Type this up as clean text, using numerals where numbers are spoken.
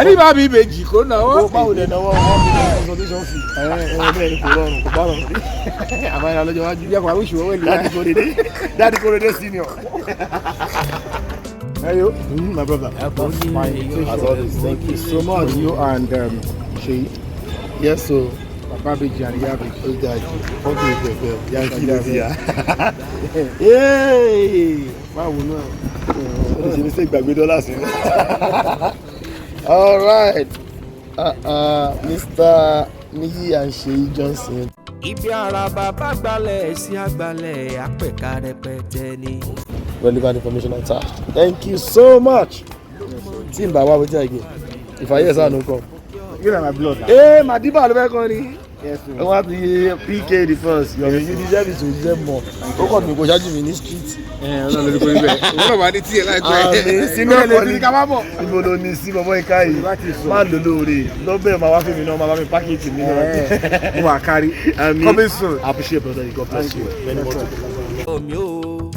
Ẹni bá mi méjì kó náwó. Báwo lẹ náwó consultation fee? Bẹ́ẹ̀ ni kò rọrùn kò bá rọrùn. Àbáyọ lọ́jọ́ wájú. Bí ẹ̀kọ́ àwùjọ wẹ̀ lẹ́yìn. Daddy Korede senior. Hello, my brother. Fine. As always, thank you so much. You and Sheyi. Yes, so. Papa Beji and Iya Beji. Okay. Yankee is here. Yay! Báwo náà? Ó ti ṣe mistake gbàgbé dọ́là sí. All right. Mr. Niyi and Niyi Johnson. Ibi ara bàbá gbalẹ̀ sí àgbàlẹ̀ àpẹ̀ká rẹpẹtẹ ni. Relevant information attached. Thank you so much. Team Bawa, wetin again? If I hear sound, no come. You na my blood. Hey, Madiba ló fẹ́ kọ́ ni. Yes, I want to hear PK the first. You deserve it, you deserve more. Ó kọ́ mi kò ṣáájú mi ní street. Ọlọ́run lórí kò ní bẹ́ẹ̀. Ìwọ́n náà wà ní tíyẹ̀ láìpẹ́. Àmì sínú ẹ̀kọ́ ni ká má bọ̀. Ibo ló ní sí bọ́bọ́ ìka yìí. Má lò lóore. Lọ́bẹ̀ máa wá fún mi náà, máa bá mi pákéjì mi náà. Mo wà kárí. Àmì Coming soon. appreciate brother, God bless you. Many more to come. Omi o.